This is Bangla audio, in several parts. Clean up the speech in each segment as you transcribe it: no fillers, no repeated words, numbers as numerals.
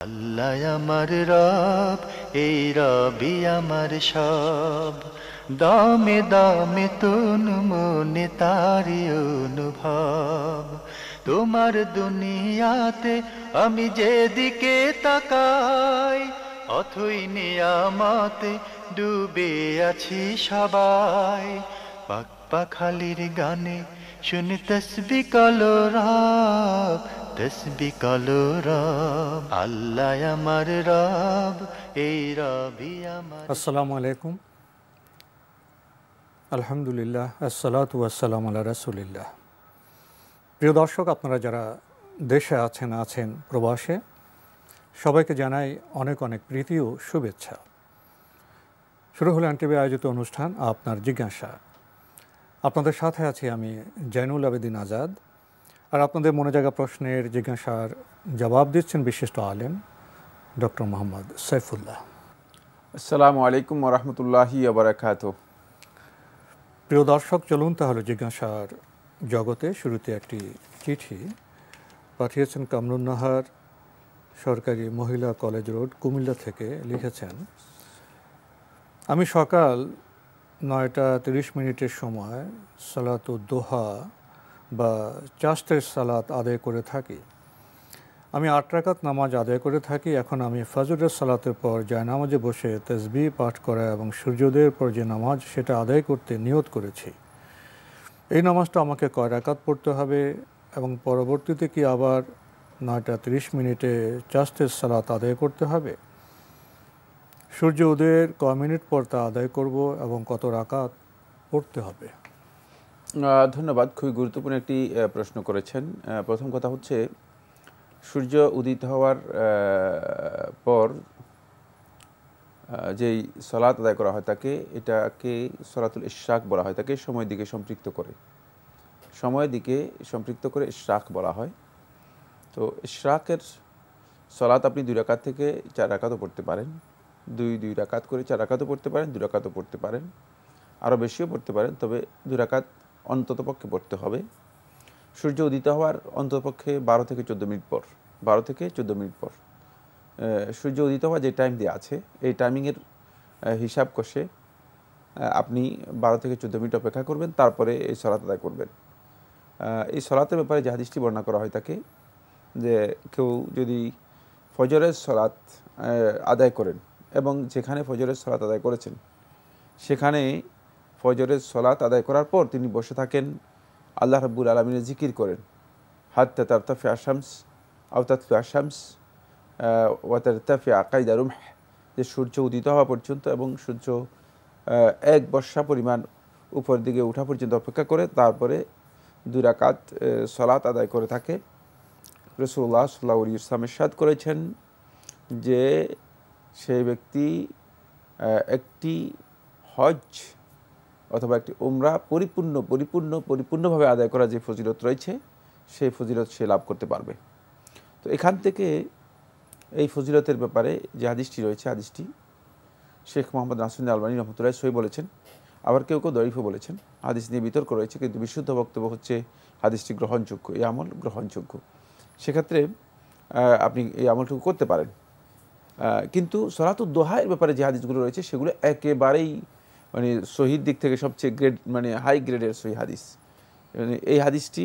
আল্লাহ আমার রব, এই রবি আমার সব। দামে দামে তন মনে তারি অনুভব। তোমার দুনিয়াতে আমি যেদিকে তাকাই, অথই নিয়ামতে ডুবে আছি সবাই। পাক পাখালির গানে শুনি তসবি কলো রব, তসবি কলো রব। আল্লাহ আমার রব, এই রবি আমার। আসসালামু আলাইকুম, আলহামদুলিল্লাহ, আসসালাতু ওয়াসসালামু আলা রাসূলিল্লাহ। প্রিয় দর্শক, আপনারা যারা দেশে আছেন প্রবাসে, সবাইকে জানাই অনেক অনেক প্রীতি ও শুভেচ্ছা। শুরু হলো এনটিভি আয়োজিত অনুষ্ঠান আপনার জিজ্ঞাসা। আপনাদের সাথে আছি আমি জয়নুল আবেদিন আজাদ। আর আপনাদের মনে জাগা প্রশ্নের জিজ্ঞাসার জবাব দিচ্ছেন বিশিষ্ট আলেম ডক্টর মোহাম্মদ সাইফুল্লাহ। আসসালামু আলাইকুম ওয়া রাহমাতুল্লাহি ওয়া বারাকাতুহু। প্রিয় দর্শক, চলুন তাহলে জিজ্ঞাসার জগতে। শুরুতে একটি চিঠি পাঠিয়েছেন কামরুন নাহার, সরকারি মহিলা কলেজ রোড, কুমিল্লা থেকে। লিখেছেন, আমি সকাল 9:30 সময় সালাতুদ দোহা বা চাশতের সালাত আদায় করে থাকি। আমি 8 রাকাত নামাজ আদায় করে থাকি। এখন আমি ফজরের সালাতের পর জায়নামাজে বসে তাসবিহ পাঠ করা এবং সূর্যোদয়ের পর যে নামাজ সেটা আদায় করতে নিয়ত করেছি। এই নামাজটা আমাকে কয় রাকাত পড়তে হবে এবং পরবর্তীতে কি আবার 9:30 চাশতের সালাত আদায় করতে হবে? সূর্য উদয়ের কয় মিনিট পর তা আদায় করব এবং কত রাকাত পড়তে হবে? ধন্যবাদ, খুবই গুরুত্বপূর্ণ একটি প্রশ্ন করেছেন। প্রথম কথা হচ্ছে, সূর্য উদিত হওয়ার পর যেই সালাত আদায় করা হয় এটাকে সালাতুল ইশরাক বলা হয়। তাকে সময়ের দিকে সম্পৃক্ত করে ইশরাক বলা হয়। তো ইশরাকের সালাত আপনি 2 রাকাত থেকে 4 রাকাতও পড়তে পারেন, 2 রাকাত করে 4 রাকাতও পড়তে পারেন, 2 রাকাতও পড়তে পারেন, আরও বেশিও পড়তে পারেন, তবে 2 রাকাত অন্ততপক্ষে পড়তে হবে। সূর্য উদিত হওয়ার অন্ততপক্ষে 12 থেকে 14 মিনিট পর সূর্য উদিত হওয়ার যে টাইম দেওয়া আছে, এই টাইমিংয়ের হিসাব কষে আপনি 12 থেকে 14 মিনিট অপেক্ষা করবেন, তারপরে এই সালাত আদায় করবেন। এই সালাতের ব্যাপারে যে হাদিসটি বর্ণনা করা হয় তাকে, যে কেউ যদি ফজরের সালাত আদায় করেন এবং যেখানে ফজরের সালাত আদায় করেছেন সেখানে ফজরের সালাত আদায় করার পর তিনি বসে থাকেন, আল্লাহ রাব্বুল আলামিনের জিকির করেন, হাত্তা তারতাফিআ শামস আও তাতলুআ শামস ওয়া তারতাফিআ কায়দা রুমহ, যে সূর্য উদিত হওয়া পর্যন্ত এবং সূর্য 1 বর্ষা পরিমাণ উপর দিকে ওঠা পর্যন্ত অপেক্ষা করে তারপরে 2 রাকাত সালাত আদায় করে থাকে। রাসূলুল্লাহ সাল্লাল্লাহু আলাইহি ওয়াসাল্লাম ইরশাদ করেছেন যে সেই ব্যক্তি একটি হজ অথবা একটি উমরা পরিপূর্ণভাবে আদায় করা যে ফজিলত রয়েছে সেই ফজিলত সে লাভ করতে পারবে। তো এখান থেকে এই ফজিলতের ব্যাপারে যে হাদিসটি রয়েছে, হাদিসটি শেখ মোহাম্মদ নাসিরুদ্দিন আলবানী রহমতুল্লাহ সহি বলেছেন, আবার কেউ কেউ দঈফও বলেছেন। হাদিস নিয়ে বিতর্ক রয়েছে, কিন্তু বিশুদ্ধ বক্তব্য হচ্ছে হাদিসটি গ্রহণযোগ্য, এই আমল গ্রহণযোগ্য। সেক্ষেত্রে আপনি এই আমলটুকু করতে পারেন। কিন্তু সালাতুদ দোহার ব্যাপারে যে হাদিসগুলো রয়েছে সেগুলো একেবারেই সহির দিক থেকে সবচেয়ে হাই গ্রেডের সহি হাদিস। এই হাদিসটি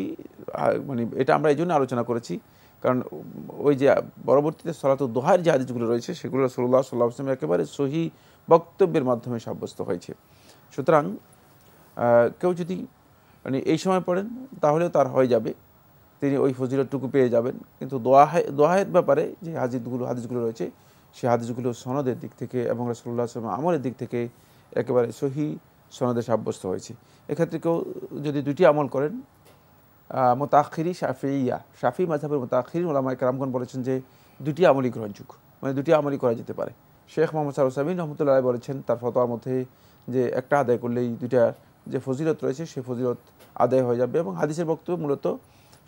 এটা আমরা এই জন্য আলোচনা করেছি, কারণ ওই যে পরবর্তীতে সালাতুদ দোহার যে হাদিসগুলো রয়েছে সেগুলো রাসূলুল্লাহ সাল্লাল্লাহু আলাইহি ওয়াসাল্লাম একেবারে সহি বক্তব্যের মাধ্যমে সাব্যস্ত হয়েছে। সুতরাং কেউ যদি এই সময় পড়েন তাহলেও তার হয়ে যাবে, তিনি ওই ফজিলতটুকু পেয়ে যাবেন। কিন্তু দোহায়ের ব্যাপারে যে হাদিসগুলো রয়েছে সেই হাদিসগুলো সনদের দিক থেকে এবং রাসূলুল্লাহ সাল্লাল্লাহু আলাইহি ওয়াসাল্লাম আমলের দিক থেকে একেবারে সহি সনদে সাব্যস্ত হয়েছে। এক্ষেত্রে কেউ যদি 2টি আমল করেন, মুতাআখিরি শাফিঈ মাযহাবের মুতাআখিরিন উলামায়ে কেরামগণ বলেছেন যে 2টি আমলই গ্রহণযোগ্য, 2টি আমলই করা যেতে পারে। শেখ মোহাম্মদ সালেহ উসাইমিন রহমতুল্লাহ আলাইহি বলেছেন তার ফতোয়ার মধ্যে যে একটা আদায় করলেই 2টা যে ফজিলত রয়েছে সেই ফজিলত আদায় হয়ে যাবে। এবং হাদিসের বক্তব্য মূলত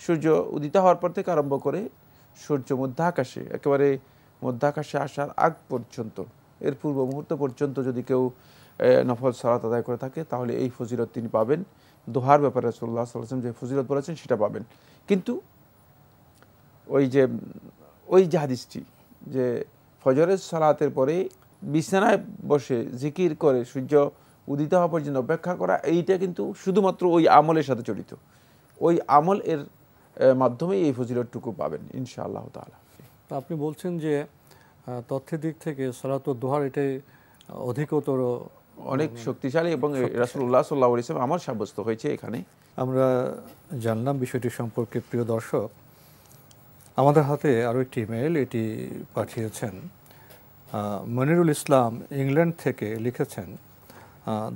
সূর্য উদিত হওয়ার পর থেকে আরম্ভ করে সূর্য একেবারে মধ্যাকাশে আসার আগ পর্যন্ত, এর পূর্ব মুহূর্ত পর্যন্ত যদি কেউ নফল সালাত আদায় করে থাকে তাহলে এই ফজিলত তিনি পাবেন। দোহার ব্যাপারে রাসূলুল্লাহ সাল্লাল্লাহু আলাইহি ওয়াসাল্লাম যে ফজিলত বলেছেন সেটা পাবেন। কিন্তু ওই যে হাদিসটি যে ফজরের সালাতের পরে বিছানায় বসে জিকির করে সূর্য উদিত হওয়া পর্যন্ত অপেক্ষা করা, এইটা কিন্তু শুধুমাত্র ওই আমলের সাথে জড়িত। ওই আমল এর মাধ্যমেই এই ফজিলতটুকু পাবেন ইনশাআল্লাহ তাআলা। আপনি বলছেন যে তথ্যের দিক থেকে সালাতুদ দুহার এটাই অধিকতর অনেক শক্তিশালী এবং রাসূলুল্লাহ সাল্লাল্লাহু আলাইহি ওয়াসাল্লাম আমল সাব্যস্ত হয়েছে এখানে। আমরা জানলাম বিষয়টি সম্পর্কে। প্রিয় দর্শক, আমাদের হাতে আরও একটি ইমেল, এটি পাঠিয়েছেন মনিরুল ইসলাম ইংল্যান্ড থেকে। লিখেছেন,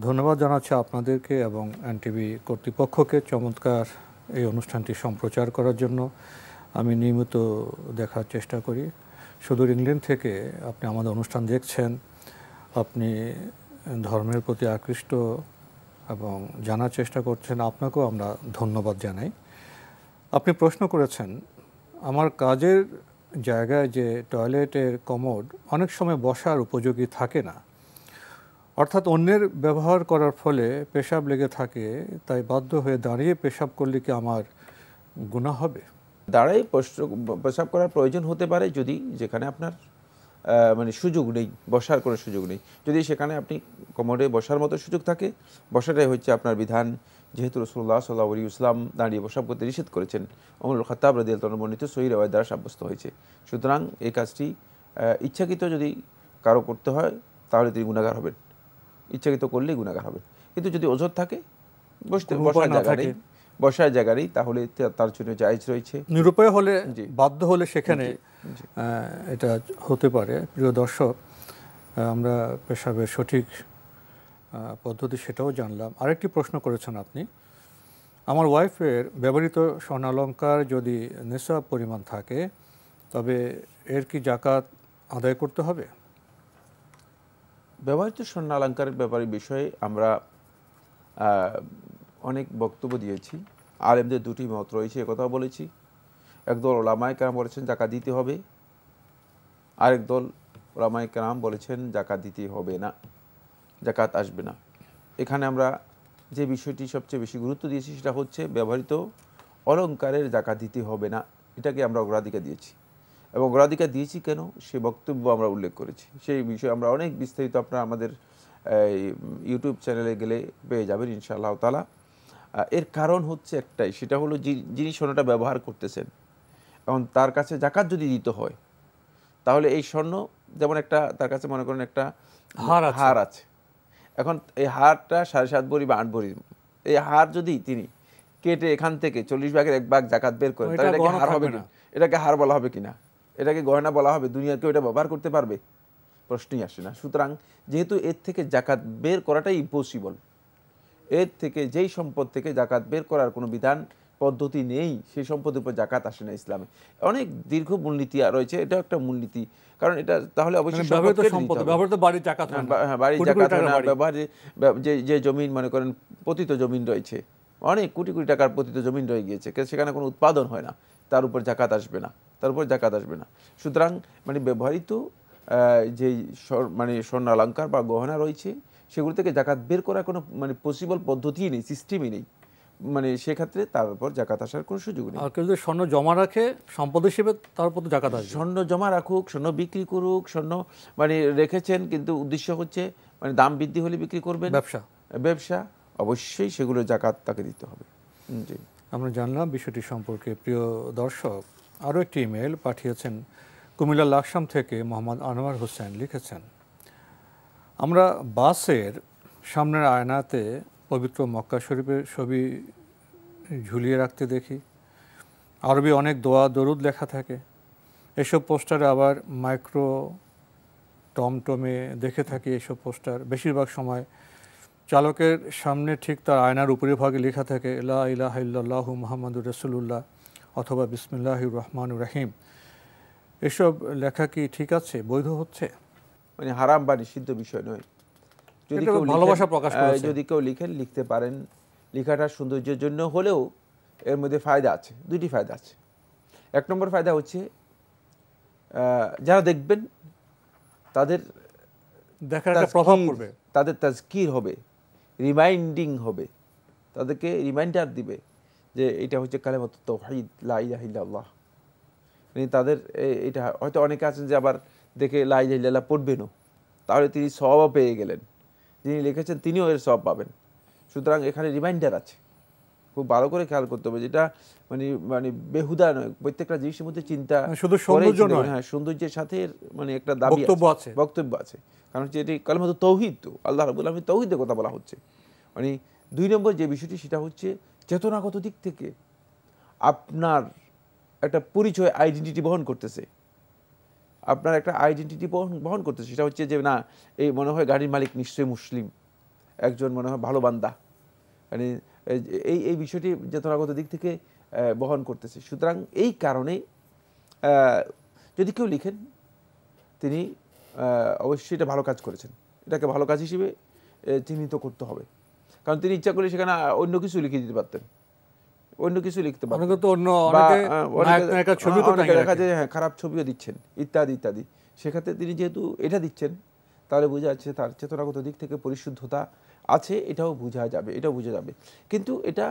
ধন্যবাদ জানাচ্ছি আপনাদেরকে এবং এনটিভি কর্তৃপক্ষকে চমৎকার এই অনুষ্ঠানটি সম্প্রচার করার জন্য। আমি নিয়মিত দেখার চেষ্টা করি। সুদূর ইংল্যান্ড থেকে আপনি আমাদের অনুষ্ঠান দেখছেন, আপনি ধর্মের প্রতি আকৃষ্ট এবং জানার চেষ্টা করছেন, আপনাকেও আমরা ধন্যবাদ জানাই। আপনি প্রশ্ন করেছেন, আমার কাজের জায়গায় যে টয়লেটের কমোড অনেক সময় বসার উপযোগী থাকে না, অর্থাৎ অন্যের ব্যবহার করার ফলে পেশাব লেগে থাকে, তাই বাধ্য হয়ে দাঁড়িয়ে পেশাব করলে কি আমার গুনাহ হবে? দাঁড়াই পেশাব করার প্রয়োজন হতে পারে যদি যেখানে আপনার মানে সুযোগ নেই, বসার কোনো সুযোগ নেই। যদি সেখানে আপনি কমোডে বসার মতো সুযোগ থাকে, বসাটাই হচ্ছে আপনার বিধান। যেহেতু রাসূলুল্লাহ সাল্লাল্লাহু আলাইহি ওয়াসাল্লাম দাঁড়িয়ে প্রসাব করতে নিষেধ করেছেন, ওমর খাত্তাব রাদিয়াল্লাহু আনহু বর্ণিত সহিহ রিওয়ায়াত দ্বারা সাব্যস্ত হয়েছে। সুতরাং এই কাজটি ইচ্ছাকৃত যদি কারো করতে হয় তাহলে তিনি গুনাহগার হবেন, ইচ্ছাকৃত করলেই গুনাহগার হবেন। কিন্তু যদি ওযর থাকে, বসার জায়গা নেই, তাহলে তার জন্য জায়েজ রয়েছে। নিরুপায় হলে, বাধ্য হলে সেখানে এটা হতে পারে। প্রিয় দর্শক, আমরা পেশাবের সঠিক পদ্ধতি সেটাও জানলাম। আরেকটি প্রশ্ন করেছেন আপনি, আমার ওয়াইফের ব্যবহৃত স্বর্ণালঙ্কার যদি নেশাব পরিমাণ থাকে তবে এর কি যাকাত আদায় করতে হবে? ব্যবহৃত স্বর্ণালঙ্কারের ব্যাপারে বিষয়ে আমরা অনেক বক্তব্য দিয়েছি। আলেমদের দুটি মত রয়েছে, একথাও বলেছি। একদল ওলামায়ে কেরাম বলেছেন যাকাত দিতে হবে, আরেক দল ওলামায়ে কেরাম বলেছেন যাকাত দিতে হবে না, যাকাত আসবে না। এখানে আমরা যে বিষয়টি সবচেয়ে বেশি গুরুত্ব দিয়েছি সেটা হচ্ছে ব্যবহৃত অলঙ্কারের যাকাত দিতে হবে না, এটাকে আমরা অগ্রাধিকার দিয়েছি। এবং অগ্রাধিকার দিয়েছি কেন, সে বক্তব্য আমরা উল্লেখ করেছি। সেই বিষয়ে আমরা অনেক বিস্তারিত আপনারা আমাদের ইউটিউব চ্যানেলে গেলে পেয়ে যাবেন ইনশাআল্লাহ তাআলা। এর কারণ হচ্ছে একটাই, সেটা হলো যিনি স্বর্ণটা ব্যবহার করতেছেন, এখন তার কাছে যাকাত যদি দিতে হয় তাহলে এই স্বর্ণ যেমন একটা তার কাছে মনে করেন একটা হার আছে। এখন এই হারটা 7.5 ভরি বা 8 ভরি, এই হার যদি তিনি কেটে এখান থেকে 40 ভাগের 1 ভাগ যাকাত বের করেন তাহলে এটাকে হার হবে না? এটাকে হার বলা হবে কিনা, এটাকে গয়না বলা হবে? দুনিয়ার কেউ এটা ব্যবহার করতে পারবে? প্রশ্নই আসে না। সুতরাং যেহেতু এর থেকে যাকাত বের করাটাই ইম্পসিবল, এর থেকে যেই সম্পদ থেকে যাকাত বের করার কোনো বিধান পদ্ধতি নেই, সেই সম্পদের উপর যাকাত আসে না ইসলামে। অনেক দীর্ঘ মূলনীতি রয়েছে, এটা একটা মূলনীতি। কারণ এটা তাহলে অবশ্যই বাড়ির জাকাত হয় না, ব্যবহারে যে জমিন মনে করেন পতিত জমিন রয়েছে, অনেক কোটি কোটি টাকার পতিত জমিন রয়ে গিয়েছে, সেখানে কোনো উৎপাদন হয় না, তার উপর যাকাত আসবে না, তার উপর যাকাত আসবে না। সুতরাং মানে ব্যবহৃত যে মানে স্বর্ণালঙ্কার বা গহনা রয়েছে সেগুলো থেকে যাকাত বের করার কোনো মানে পসিবল পদ্ধতিই নেই, সিস্টেমই নেই, মানে সেক্ষেত্রে তার উপর যাকাত আসার কোনো সুযোগ নেই। আর কেউ যদি স্বর্ণ জমা রাখে সম্পদ হিসেবে, তার উপর যাকাত আসবে। স্বর্ণ জমা রাখুক, স্বর্ণ বিক্রি করুক, স্বর্ণ মানে রেখেছেন কিন্তু উদ্দেশ্য হচ্ছে মানে দাম বৃদ্ধি হলে বিক্রি করবেন, ব্যবসা, অবশ্যই সেগুলো যাকাত তাকে দিতে হবে। জি, আমরা জানলাম বিষয়টি সম্পর্কে। প্রিয় দর্শক, আরও একটি ইমেল পাঠিয়েছেন কুমিল্লা লাকসাম থেকে মোহাম্মদ আনোয়ার হোসেন। লিখেছেন, আমরা বাসের সামনের আয়নাতে পবিত্র মক্কা শরীফের ছবি ঝুলিয়ে রাখতে দেখি, আরবি অনেক দোয়া দরুদ লেখা থাকে। এসব পোস্টারে আবার মাইক্রো টমটমে দেখে থাকি এসব পোস্টার। বেশিরভাগ সময় চালকের সামনে ঠিক তার আয়নার উপরিভাগে লেখা থাকে লা ইলাহা ইল্লাল্লাহু মুহাম্মাদুর রাসূলুল্লাহ অথবা বিসমিল্লাহির রহমানির রহিম। এসব লেখা কি ঠিক আছে, বৈধ হচ্ছে? মানে হারাম বা নিষিদ্ধ বিষয় নয়। যদি কেউ ভালোবাসা প্রকাশ করে, যদি কেউ লিখেন, লিখতে পারেন। লেখাটা সৌন্দর্যের জন্য হলেও এর মধ্যে ফায়দা আছে, দুটি ফায়দা আছে। 1 নম্বর ফায়দা হচ্ছে যারা দেখবেন তাদের দেখার একটা প্রভাব পড়বে, তাদের তাজকির হবে, রিমাইন্ডিং হবে, তাদেরকে রিমাইন্ডার দিবে যে এটা হচ্ছে কালেমাতুত তাওহীদ, লা ইলাহা ইল্লাল্লাহ। মানে তাদের এটা হয়তো অনেকে আছেন যে আবার দেখে লা ইলাহা ইল্লাল্লাহ পড়বেনও, তাহলে তিনি সওয়াবও পেয়ে গেলেন, যিনি লিখেছেন তিনিও এর সওয়াব পাবেন। সুতরাং এখানে রিমাইন্ডার আছে, খুব ভালো করে খেয়াল করতে হবে, যেটা মানে মানে বেহুদা নয়, প্রত্যেকটা জিনিসের মধ্যে চিন্তা শুধু সৌন্দর্য নয়, হ্যাঁ সৌন্দর্যের সাথে মানে একটা দাবি আছে, বক্তব্য আছে। কারণ হচ্ছে এটি কালেমাতু তাওহীদ, তো আল্লাহ রাব্বুল আলামিন তাওহীদের কথা বলা হচ্ছে। মানে 2 নম্বর যে বিষয়টি সেটা হচ্ছে চেতনাগত দিক থেকে আপনার একটা পরিচয়, আইডেন্টিটি বহন করতেছে, আপনার একটা আইডেন্টিটি বহন করতেছে। সেটা হচ্ছে যে না, এই মনে হয় গাড়ির মালিক নিশ্চয়ই মুসলিম, একজন মনে হয় ভালো বান্দা, মানে এই বিষয়টি চেতনাগত দিক থেকে বহন করতেছে। সুতরাং এই কারণে যদি কেউ লিখেন তিনি অবশ্যই এটা ভালো কাজ করেছেন, এটাকে ভালো কাজ হিসেবে চিহ্নিত করতে হবে। কারণ তিনি ইচ্ছা করে সেখানে অন্য কিছু লিখে দিতে পারতেন, অন্য কিছু লিখতে পারতেন, দেখা যায় হ্যাঁ খারাপ ছবিও দিচ্ছেন ইত্যাদি ইত্যাদি। সেক্ষেত্রে তিনি যেহেতু এটা দিচ্ছেন, তাহলে বোঝা যাচ্ছে তার চেতনাগত দিক থেকে পরিশুদ্ধতা আছে, এটাও বোঝা যাবে, এটাও বোঝা যাবে। কিন্তু এটা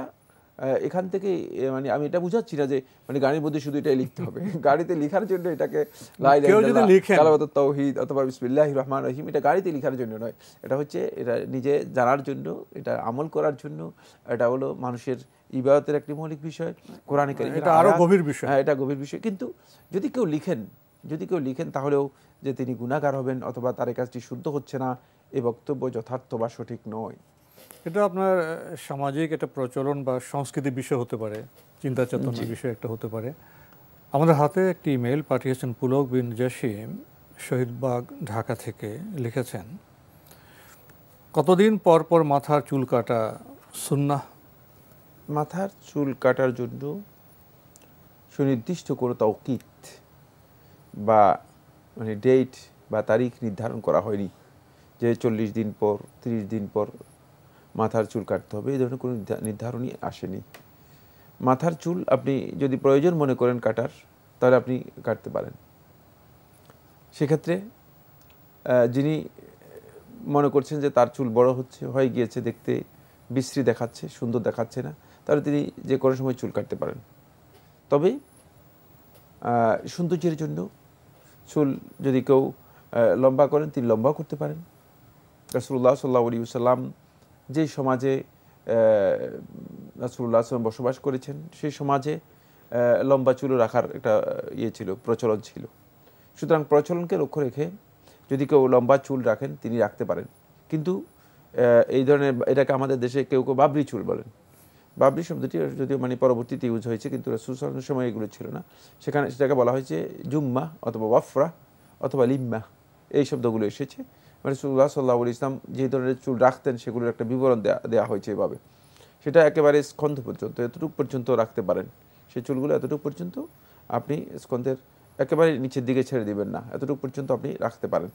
এখান থেকে মানে আমি এটা বুঝাচ্ছি না যে মানে গাড়ির মধ্যে শুধু এটাই লিখতে হবে, গাড়িতে লেখার জন্য এটাকে লা ইলাহা ইল্লাল্লাহ কালিমাতুত তাওহীদ অথবা বিসমিল্লাহির রহমানির রহিম এটা গাড়িতে লেখার জন্য নয়, এটা হচ্ছে এটা নিজে জানার জন্য, এটা আমল করার জন্য, এটা হলো মানুষের ইবাদতের একটি মৌলিক বিষয়, কোরআনে কারীমের এটা আরো গভীর বিষয়। হ্যাঁ, এটা গভীর বিষয়। কিন্তু যদি কেউ লিখেন তাহলেও যে তিনি গুনাহগার হবেন অথবা তার কাজটি শুদ্ধ হচ্ছে না, এই বক্তব্য যথার্থ বা সঠিক নয়। এটা আপনার সামাজিক একটা প্রচলন বা সংস্কৃতির বিষয় হতে পারে, চিন্তা চেতনার বিষয় একটা হতে পারে। আমাদের হাতে একটি ইমেল পাঠিয়েছেন পুলক বিন জসিম, শহীদবাগ, ঢাকা থেকে লিখেছেন, কতদিন পর পর মাথার চুল কাটা সুন্নাহ? মাথার চুল কাটার জন্য সুনির্দিষ্ট কোনো তাওকিত বা মানে ডেট বা তারিখ নির্ধারণ করা হয়নি যে 40 দিন পর 30 দিন পর মাথার চুল কাটতে হবে, এই ধরনের কোনো নির্ধারণই আসেনি। মাথার চুল আপনি যদি প্রয়োজন মনে করেন কাটার, তাহলে আপনি কাটতে পারেন। সেক্ষেত্রে যিনি মনে করছেন যে তার চুল বড় হয়ে গিয়েছে, দেখতে বিশ্রী দেখাচ্ছে, সুন্দর দেখাচ্ছে না, তাহলে তিনি যে কোনো সময় চুল কাটতে পারেন। তবে সৌন্দর্যের জন্য চুল যদি কেউ লম্বা করেন, তিনি লম্বাও করতে পারেন। রাসূলুল্লাহ সাল্লাল্লাহু আলাইহি ওয়াসাল্লাম যে সমাজে রাসূলুল্লাহ সাল্লাল্লাহু বসবাস করেছেন, সেই সমাজে লম্বা চুল রাখার একটা প্রচলন ছিল। সুতরাং প্রচলনকে লক্ষ্য রেখে যদি কেউ লম্বা চুল রাখেন, তিনি রাখতে পারেন। কিন্তু এই ধরনের, এটাকে আমাদের দেশে কেউ কেউ বাবরি চুল বলেন। বাবরি শব্দটি যদিও মানে পরবর্তীতে ইউজ হয়েছে, কিন্তু রাসূল সাল্লাল্লাহু আলাইহি ওয়াসাল্লামের সময় এগুলো ছিল না। সেটাকে বলা হয়েছে জুম্মা অথবা ওয়াফরা অথবা লিম্মা, এই শব্দগুলো এসেছে। রাসূলুল্লাহ সাল্লাল্লাহু আলাইহি ওয়াসাল্লাম যে ধরনের চুল রাখতেন সেগুলোর একটা বিবরণ দেওয়া হয়েছে এভাবে। সেটা একেবারে স্কন্ধ পর্যন্ত, এতটুকু পর্যন্ত রাখতে পারেন। সেই চুলগুলো এতটুকু পর্যন্ত আপনি স্কন্ধের একেবারে নিচের দিকে ছেড়ে দিবেন না, এতটুকু পর্যন্ত আপনি রাখতে পারেন,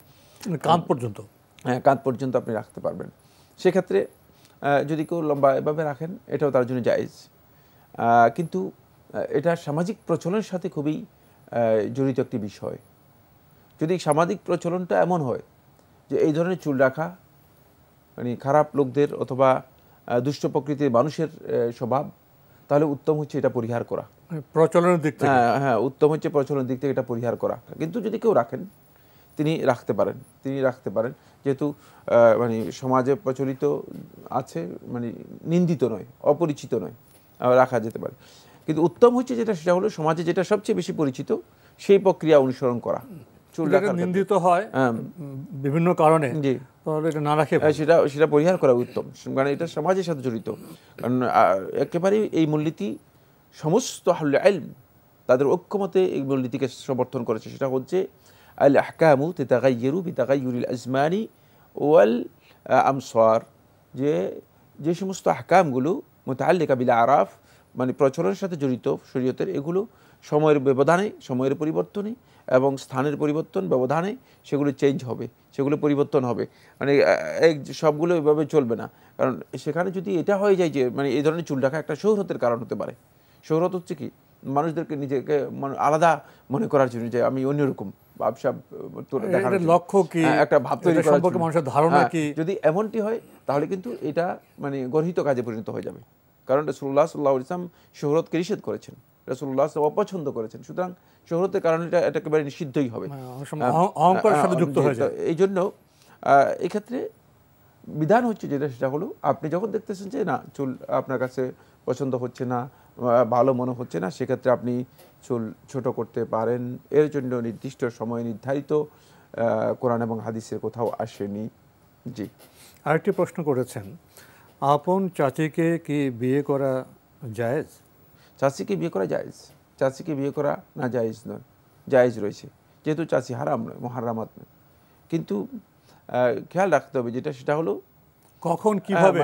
কাঁধ পর্যন্ত। হ্যাঁ, কাঁধ পর্যন্ত আপনি রাখতে পারবেন। সেক্ষেত্রে যদি কেউ লম্বা এভাবে রাখেন, এটাও তার জন্য জায়েজ। কিন্তু এটা সামাজিক প্রচলনের সাথে খুবই জড়িত একটি বিষয়। যদি সামাজিক প্রচলনটা এমন হয় যে এই ধরনের চুল রাখা মানে খারাপ লোকদের অথবা দুষ্ট প্রকৃতির মানুষের স্বভাব, তাহলে উত্তম হচ্ছে এটা পরিহার করা, প্রচলনের দিক থেকে। হ্যাঁ, উত্তম হচ্ছে প্রচলনের দিক থেকে এটা পরিহার করা। কিন্তু যদি কেউ রাখেন, তিনি রাখতে পারেন, যেহেতু মানে সমাজে প্রচলিত আছে, মানে নিন্দিত নয়, অপরিচিত নয়, রাখা যেতে পারে। কিন্তু উত্তম হচ্ছে সেটা হলো সমাজে যেটা সবচেয়ে বেশি পরিচিত সেই প্রক্রিয়া অনুসরণ করা। চুল রাখা নিন্দিত হয় বিভিন্ন কারণে, তাহলে এটা না রাখে সেটা পরিহার করা উত্তম, কারণ এটা সমাজের সাথে জড়িত। কারণ একেবারেই এই মূলনীতি সমস্ত আহলুল ইলম তাদের ঐক্যমতে এই মূলনীতিকে সমর্থন করেছে। সেটা হচ্ছে আল আহকামু তাতাগায়্যারু বিতাগায়্যুরিল আজমানি ওয়াল আমসার, যে সমস্ত আহকামগুলো মুতাআল্লিকা বিল আরাফ মানে প্রচলনের সাথে জড়িত শরীয়তের, এগুলো সময়ের ব্যবধানে, সময়ের পরিবর্তনে এবং স্থানের পরিবর্তন ব্যবধানে সেগুলো চেঞ্জ হবে, সেগুলো পরিবর্তন হবে। মানে সবগুলো এভাবে চলবে না। কারণ সেখানে যদি এটা হয়ে যায় যে মানে এই ধরনের চুল রাখা একটা শোহরতের কারণ হতে পারে। শোহরত হচ্ছে কি, মানুষদেরকে নিজেকে আলাদা মনে করার জন্য, যে আমি অন্যরকম ভাবসাব দেখানোর লক্ষ্য কি, একটা ভাব তৈরি করার জন্য মানুষের ধারণা কি, যদি এমনটি হয় তাহলে কিন্তু এটা মানে গর্হিত কাজে পরিণত হয়ে যাবে। কারণ রাসূলুল্লাহ সাল্লাল্লাহু আলাইহি ওয়াসাল্লাম শোহরতকে নিষেধ করেছেন। রাসূলুল্লাহ অপছন্দ করেছেন। সুতরাং শোহরতের কারণে এটা একেবারে নিষিদ্ধই হবে। অহংকারের সাথে যুক্ত হয়ে যায়। এই জন্য এক্ষেত্রে বিধান হচ্ছে যেটা, সেটা হলো আপনি যখন দেখতেছেন যে না চুল আপনার কাছে পছন্দ হচ্ছে না, ভালো মনে হচ্ছে না, সেক্ষেত্রে আপনি চুল ছোট করতে পারেন। এর জন্য নির্দিষ্ট সময় নির্ধারিত কোরআন এবং হাদিসের কোথাও আসেনি। জি, আরেকটি প্রশ্ন করেছেন, আপন চাচিকে কি বিয়ে করা জায়েজ? চাচিকে বিয়ে করা জায়েজ, চাচিকে বিয়ে করা না জায়েজ নয়, জায়েজ রয়েছে, যেহেতু চাচি হারাম নয়, মুহাররামাত নয়। কিন্তু খেয়াল রাখতে হবে যেটা, সেটা হলো কখন, কিভাবে,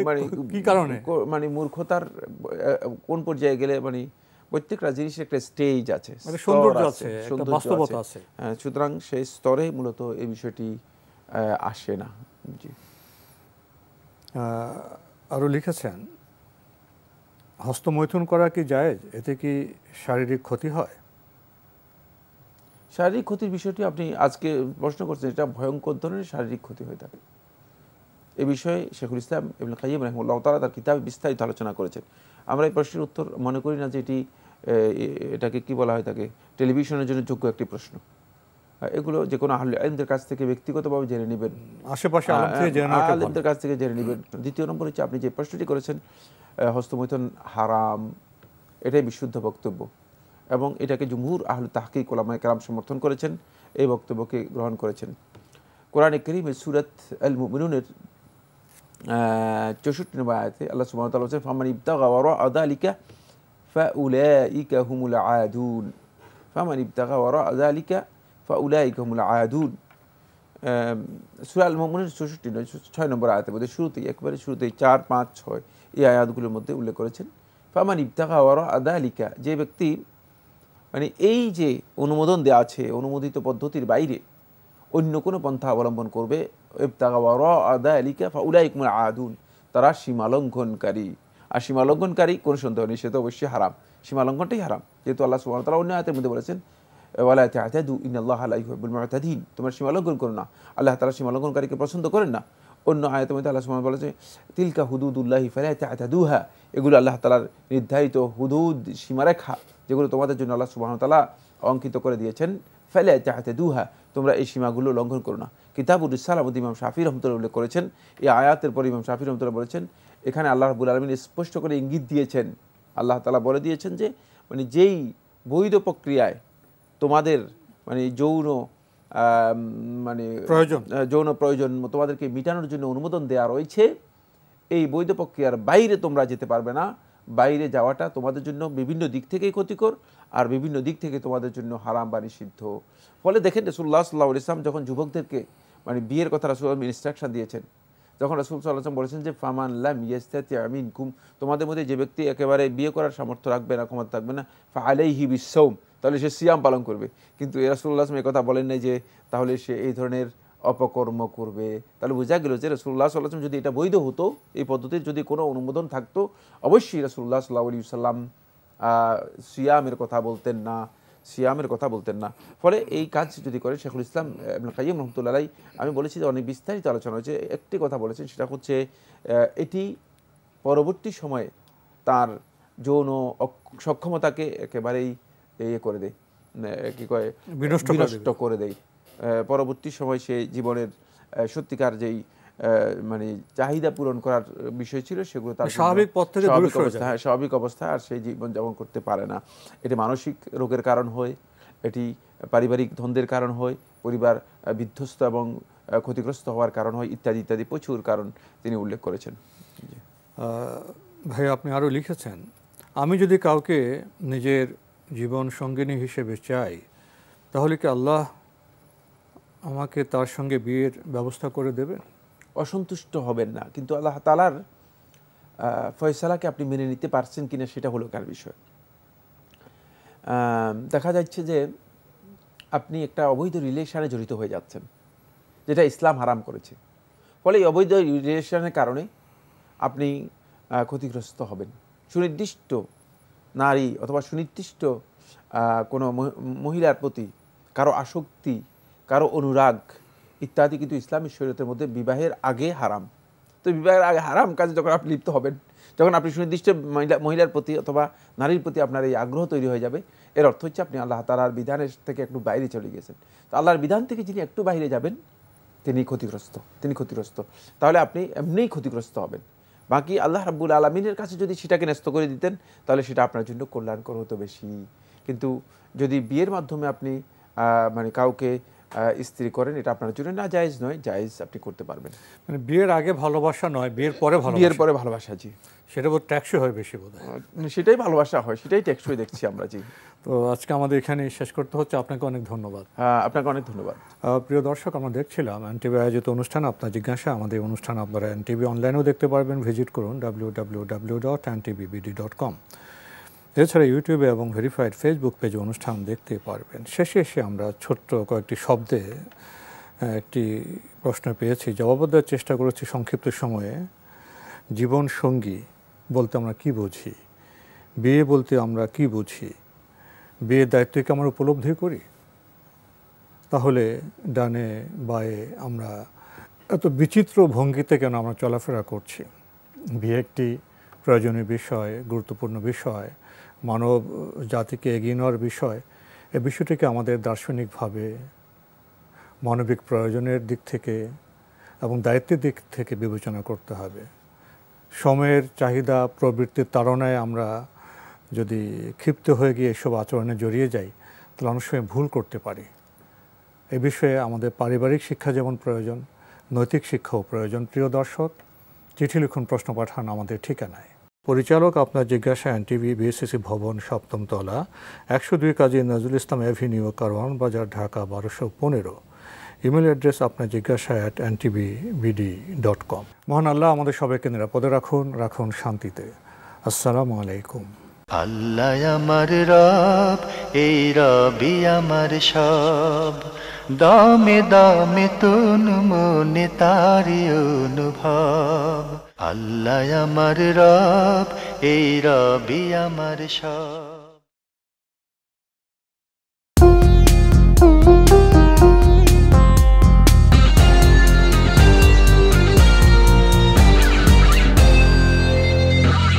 মানে কি কারণে, মানে মূর্খতার কোন পর্যায়ে গেলে, মানে প্রত্যেকটা জিনিসের একটা স্টেজ আছে, সৌন্দর্য আছে, একটা বাস্তবতা আছে। সুতরাং সেই স্তরে মূলত এই বিষয়টি আসে না। জি, আরও লিখেছেন, হস্তমৈথুন করা কি জায়েজ? এতে কি শারীরিক ক্ষতি হয়? শারীরিক ক্ষতির বিষয়টি আপনি আজকে প্রশ্ন করছেন, এটা ভয়ঙ্কর ধরনের শারীরিক ক্ষতি হয়ে থাকে। এ বিষয়ে শেখুল ইসলাম ইবনে কাইয়্যিম রাহিমাহুল্লাহ তাআলা তার কিতাবে বিস্তারিত আলোচনা করেছেন। আমরা এই প্রশ্নের উত্তর মনে করি না যে এটাকে কি বলা হয়, তাকে টেলিভিশনের জন্য যোগ্য একটি প্রশ্ন। এগুলো যে কোনো আহলে ইলমদের কাছ থেকে ব্যক্তিগতভাবে জেনে নেবেন, আশেপাশে আলেমদের কাছ থেকে জেনে নেবেন। দ্বিতীয় নম্বর হচ্ছে আপনি যে প্রশ্নটি করেছেন, হস্তমৈথুন হারাম, এটাই বিশুদ্ধ বক্তব্য, এবং এটাকে জুমহুর আহলে তাহকিক উলামায়ে কেরাম সমর্থন করেছেন, এই বক্তব্যকে গ্রহণ করেছেন। কোরআনে কারীমের সূরাত আল মুমিনুনের 64 নম্বর আয়াতে আল্লাহ সুবহানাহু ওয়া তাআলা বলেছেন, ফামান ইবতাগা ওয়ারা'a যালিকা ফাউলাইকা হুমুল আদুন, ফামান ইবতাগা ওয়ারা'a যালিকা ফাউলাইকা হুমুল আদুন। সূরা আল মুমিনুন 66 নম্বর আয়াতের মধ্যে একবারে শুরুতেই 4, 5, 6 এই আয়াতগুলোর মধ্যে উল্লেখ করেছেন, ফামান ইবতাগা ওয়ারা'a যালিকা, যে ব্যক্তি মানে এই যে অনুমোদন দেওয়া আছে, অনুমোদিত পদ্ধতির বাইরে অন্য কোনো পন্থা অবলম্বন করবে, ইবতাগা ওয়ারা'a যালিকা ফাউলাইকা হুমুল আদুন, তারা সীমালঙ্ঘনকারী। আর সীমালঙ্ঘনকারী কোনো সন্দেহ নেই, সে তো অবশ্যই হারাম, সীমালঙ্ঘনটাই হারাম। যেহেতু আল্লাহ সুবহানাহু ওয়া তাআলা অন্য আয়াতের মধ্যে বলেছেন, ওয়ালা তা'তাদু ইন্নাল্লাহা লা ইউহিব্বুল মু'তাদিন, তোমরা সীমালঙ্ঘন করো না, আল্লাহ তাআলা সীমালঙ্ঘনকারীকে পছন্দ করেন না। অন্য আয়াতের মধ্যে আল্লাহ সুবহানাহু ওয়া তাআলা বলেছেন, তিলকা হুদুদুল্লাহি ফালা তা'তাদুহা, এগুলো আল্লাহ তাআলার নির্ধারিত হুদুদ, সীমারেখা, যেগুলো তোমাদের জন্য আল্লাহ সুবহানাহু ওয়া তাআলা অঙ্কিত করে দিয়েছেন, ফালা তা'তাদুহা, তোমরা এই সীমাগুলো লঙ্ঘন করো না। কিতাবুর রিসালাহ ইমাম শাফিঈ রাহমাতুল্লাহ উল্লেখ করেছেন, এই আয়াতের পর ইমাম শাফিঈ রাহমাতুল্লাহ বলেছেন, এখানে আল্লাহ রাব্বুল আলামিন স্পষ্ট করে ইঙ্গিত দিয়েছেন, আল্লাহ তাআলা বলে দিয়েছেন যে মানে যেই বৈধ প্রক্রিয়ায় তোমাদের মানে যৌন প্রয়োজন তোমাদেরকে মেটানোর জন্য অনুমোদন দেওয়া রয়েছে, এই বৈধ প্রক্রিয়ার বাইরে তোমরা যেতে পারবে না। বাইরে যাওয়াটা তোমাদের জন্য বিভিন্ন দিক থেকেই ক্ষতিকর, আর বিভিন্ন দিক থেকে তোমাদের জন্য হারাম বা নিষিদ্ধ। ফলে দেখেন রাসূলুল্লাহ সাল্লাল্লাহু আলাইহি ওয়াসাল্লাম যখন যুবকদেরকে মানে বিয়ের কথা রাসূলুল্লাহ ইনস্ট্রাকশন দিয়েছেন, যখন রাসূল সাল্লাল্লাহু আলাইহি ওয়াসাল্লাম বলেছেন যে ফামান লাম ইয়াস্তাতি' মিনকুম, তোমাদের মধ্যে যে ব্যক্তি একেবারে বিয়ে করার সামর্থ্য রাখবে না, ক্ষমতা থাকবে না, ফাআলাইহি বিসসাওম, তাহলে সে সিয়াম পালন করবে। কিন্তু রাসূলুল্লাহ সাল্লাল্লাহু আলাইহি ওয়াসাল্লাম এই কথা বলেন নাই যে তাহলে সে এই ধরনের অপকর্ম করবে। তাহলে বোঝা গেল যে রাসূলুল্লাহ সাল্লাল্লাহু আলাইহি ওয়াসাল্লাম যদি এটা বৈধ হতো, এই পদ্ধতির যদি কোনো অনুমোদন থাকতো, অবশ্যই রাসূলুল্লাহ সাল্লাল্লাহু আলাইহি ওয়াসাল্লাম সিয়ামের কথা বলতেন না। ফলে এই কাজ যদি করে শেখুল ইসলাম ইবনে কাইয়্যিম রাহমাতুল্লাহ আলাইহি, আমি বলেছি যে অনেক বিস্তারিত আলোচনা হয়েছে, একটি কথা বলেছেন, সেটা হচ্ছে এটি পরবর্তী সময়ে তার যৌন সক্ষমতাকে একেবারেই করে দেয়, কি কয়, বিনষ্ট করে দেয়। পরবর্তী সময় সে জীবনের সত্যিকার যেই মানে চাহিদা পূরণ করার বিষয় ছিল, সেগুলো তার স্বাভাবিক অবস্থা আর সেই জীবন যাপন করতে পারে না। এটি মানসিক রোগের কারণ হয়, এটি পারিবারিক দ্বন্দ্বের কারণ হয়, পরিবার বিধ্বস্ত এবং ক্ষতিগ্রস্ত হওয়ার কারণ হয়, ইত্যাদি ইত্যাদি প্রচুর কারণ তিনি উল্লেখ করেছেন। ভাই, আপনি আরও লিখেছেন, আমি যদি কাউকে নিজের জীবন সঙ্গিনী হিসেবে চাই, তাহলে কি আল্লাহ আমাকে তার সঙ্গে বিয়ের ব্যবস্থা করে দেবেন? অসন্তুষ্ট হবেন না, কিন্তু আল্লাহ তাআলার ফয়সালাকে আপনি মেনে নিতে পারছেন কিনা সেটা হলো কার বিষয়। দেখা যাচ্ছে যে আপনি একটা অবৈধ রিলেশনে জড়িত হয়ে যাচ্ছেন, যেটা ইসলাম হারাম করেছে। ফলে এই অবৈধ রিলেশনের কারণে আপনি ক্ষতিগ্রস্ত হবেন। সুনির্দিষ্ট নারী অথবা সুনির্দিষ্ট কোনো মহিলার প্রতি কারো আসক্তি, কারো অনুরাগ ইত্যাদি কিন্তু ইসলামী শরীয়তের মধ্যে বিবাহের আগে হারাম। তো বিবাহের আগে হারাম কাজে যখন আপনি লিপ্ত হবেন, যখন আপনি সুনির্দিষ্ট মহিলার প্রতি অথবা নারীর প্রতি আপনার এই আগ্রহ তৈরি হয়ে যাবে, এর অর্থ হচ্ছে আপনি আল্লাহ তাআলার বিধানের থেকে একটু বাইরে চলে গেছেন। তো আল্লাহর বিধান থেকে যিনি একটু বাইরে যাবেন তিনি ক্ষতিগ্রস্ত। তাহলে আপনি এমনিই ক্ষতিগ্রস্ত হবেন। বাকি আল্লাহ রাব্বুল আলামিনের কাছে যদি সেটাকে ন্যস্ত করে দিতেন তাহলে সেটা আপনার জন্য কল্যাণকর হতো বেশি। কিন্তু যদি বিয়ের মাধ্যমে আপনি মানে কাউকে স্ত্রী করেন, এটা আপনার জন্য না জায়েজ নয়, জায়েজ আপনি করতে পারবেন। মানে বিয়ের আগে ভালোবাসা নয়, বিয়ের পরে ভালোবাসা। জি, সেটা বোধ ট্যাক্সই হয় বেশি বোধ হয়। সেটাই ভালোবাসা হয়, সেটাই টেকসই দেখছি আমরা। জি, তো আজকে আমাদের এখানে শেষ করতে হচ্ছে। আপনাকে অনেক ধন্যবাদ। আপনাকে অনেক ধন্যবাদ। প্রিয় দর্শক, আমরা দেখছিলাম এনটিভি আয়োজিত অনুষ্ঠান আপনার জিজ্ঞাসা। আমাদের অনুষ্ঠান আপনারা এনটিভি অনলাইনেও দেখতে পারবেন, ভিজিট করুন www.ntvbd.com। এছাড়া ইউটিউবে এবং ভেরিফাইড ফেসবুক পেজে অনুষ্ঠান দেখতে পারবেন। শেষে এসে আমরা ছোট্ট কয়েকটি শব্দে একটি প্রশ্ন পেয়েছি, জবাব দেওয়ার চেষ্টা করেছি সংক্ষিপ্ত সময়ে। জীবন সঙ্গী বলতে আমরা কি বুঝি, বিয়ে বলতে আমরা কি বুঝি, বিয়ের দায়িত্বকে আমরা উপলব্ধি করি? তাহলে ডানে বায়ে আমরা এত বিচিত্র ভঙ্গিতে কেন আমরা চলাফেরা করছি? বিয়ে একটি প্রয়োজনীয় বিষয়, গুরুত্বপূর্ণ বিষয়, মানব জাতিকে এগিয়ে নেওয়ার বিষয়। এই বিষয়টিকে আমাদের দার্শনিকভাবে মানবিক প্রয়োজনের দিক থেকে এবং দায়িত্বের দিক থেকে বিবেচনা করতে হবে। সময়ের চাহিদা প্রবৃত্তির তাড়নায় আমরা যদি ক্ষিপ্ত হয়ে গিয়ে এসব আচরণে জড়িয়ে যাই তাহলে অনেক সময় ভুল করতে পারি। এ বিষয়ে আমাদের পারিবারিক শিক্ষা যেমন প্রয়োজন, নৈতিক শিক্ষাও প্রয়োজন। প্রিয় দর্শক, চিঠি লিখুন, প্রশ্ন পাঠান আমাদের ঠিকানায়। পরিচালক আপনার জিজ্ঞাসা, এনটিভি, বিএসসিসি ভবন, 7ম তলা, 102 কাজী নজরুল ইসলাম এভিনিউ, কারওয়ান বাজার, ঢাকা 1215। ইমেল অ্যাড্রেস আপনার জিজ্ঞাসা @ntvbd.com। মহান আল্লাহ আমাদের সবাইকে নিরাপদে রাখুন শান্তিতে। আসসালামু আলাইকুম। আল্লাহ আমার রব, এই রবি আমার সব, দামে দামে তুন মনে তারি অনুভব। আল্লাহ আমার রব, এই রবি আমার সব।